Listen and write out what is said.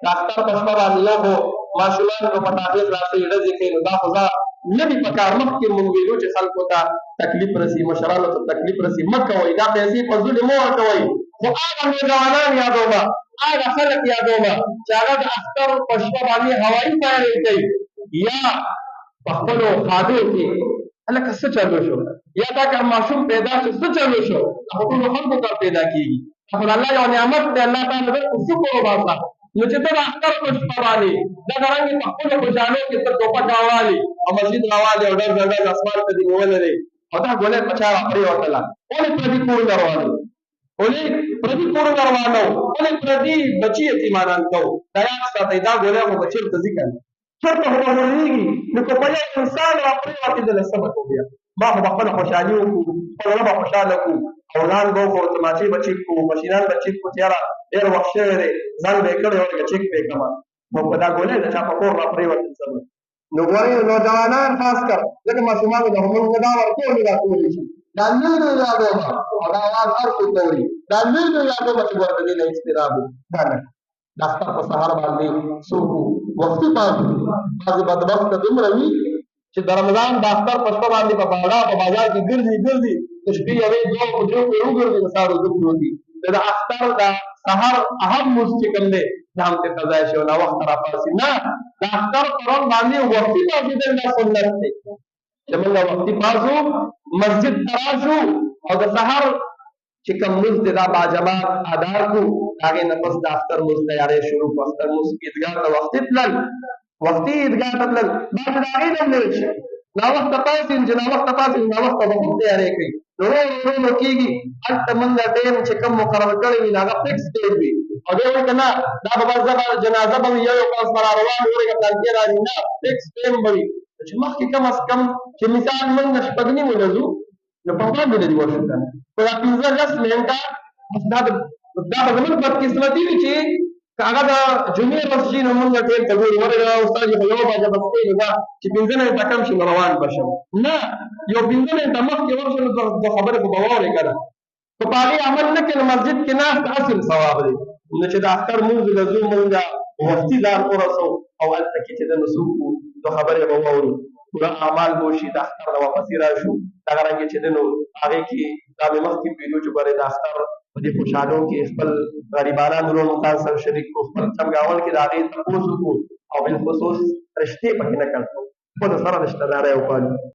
د اختر په شپه باندې یو خو ماشومان په پټاټې خلاصوي ډزې کوي نو دا خو نه دي پکار. مخکې مونږ ویلو چې خلکو ته تکلیف رسي، مشرانو ته تکلیف رسي، مه کوئ دا پیسې په زړه مه ورکوئ. خو هغه نوجوانان یادومه، هغه خلک یادومه چې هغه د اختر په شپه باندې هوایي تیاري کوي یا په خپلو خادو کې هلکه څه چلو شو یا دا که ماشوم پیدا شو څه چلو شو خو ټولو خلکو ته پیدا کېږي. خو د الله یو نعمت دی، الله تعالی درته شکر وباسه. نو چې ته د اختر په شپه باندې دغرنګې په خپلو خوشحالو کې ته ټوپک راوالې او مسجد راوالې او ډز ډز اسمان ته دې نیولې دی او دا ګولۍ په چا راپرېوتله. ولې پردي کورونه روانو، ولې پردي کورونه روانو، ولې پردي بچي یتیمانان کوو. دا یاد ساتئ دا ګولۍ خو به چېرته ځي که نه، چېرته خو به ورېږي. نو که په یو انسان راپرېوتېدله څه به کوو بیا؟ ما خو به خپله خوشحالي وکړو، خپل زړه به خوشحاله کړو، اولان به وکړو، تماچې به چیک کړو، مشینان به چیک کړو چې یاره ډېر وخت شوی دی زنګ به یې کړی ورکړه چیک به یې کړمه. خو په دا ګولۍ د چا په کور راپرېوتل څه به. نو ګورئ نوجوانان خاص کر ځکه ماشومانو ته خو موږ دا ورکولی دا کولی شي. دا لوی لوی یادومه او دا اواز هر څوک ته وړي، دا لوی لوی یادومه چې ګوره د دې نه اجتناب و. دا نه د اختر په سهار باندې څوک وختي پاڅي، بعضې بدبخته دومره وي چې د رمضان د اختر په شپه باندې په باډا په بازار کې ګرځي د شپې یوې دوه په درېو پورې وګرځي د سهار اوږده پروت د اختر د سهار اهم لمونځ چې کوم دی دا هم ترې قضا شي او ناوخته راپاڅي. نه د اختر په ورځ باندې وختي پاڅېدل دا سنت دی چې موږ وختي پاڅو، مسجد ته راشو او د سهار چې کوم لمونځ دی دا باجماعت ادا کړو. د هغې نه پس د اختر لمونځ تیاری شروع کړو. اختر لمونځ عیدګاه ته وختي تلل، وختي عیدګاه ته تلل، بعد د هغې نه ویل شي ناوخته پاڅېږي چې ناوخته پاڅېږي ناوخته به هم تیاری کوي. نو ورو ورو کېږي هلته موږ ټایم چې کوم مقرر کړی وي نو هغه فکس ډیټ وي او دی وایي که نه دا به بس دغه جنازه به وي یو کس به را روان وي ورېږه پلانکې راځي، نه فکس ټایم به وي چې مخکې کم از کم چې مثال موږ د شپږ نیمو نه ځو نو په وړاندې لرې وشو که نه په دا 15-10 منټه دا به زموږ بدقسمتي وي چې که هغه د جمعې ورځ شي نو موږ ټیم ته ګورو ورېږه استاد خو یوه بجه بس کوي نو دا چې 15 منټه کم شي نو روان به شم. نه یو 15 منټه مخکې ورشو نو د خبرې خو به واورې که نه که په هغې عمل نه کړې نو مسجد کې ناست اصل ثواب دی. نو چې د اختر لمونځ له ځو موږ وختي ځان ورسوو او هلته کې چې د نو نو خبرې به واورو، پوره اعمال به وشي. د اختر نه واپسې راشو دغه رنګې چې دی نو هغې کې دا مې مخکې ویلو چې ګورې د اختر په دې خوشحالو کې خپل غریبانان ورونو تان سره شریک کړو، خپل څمګاول کې د هغې تپوس وکړو او بالخصوص رشتې پکې نه کړو، خپل سره رشته دارۍ وپالو.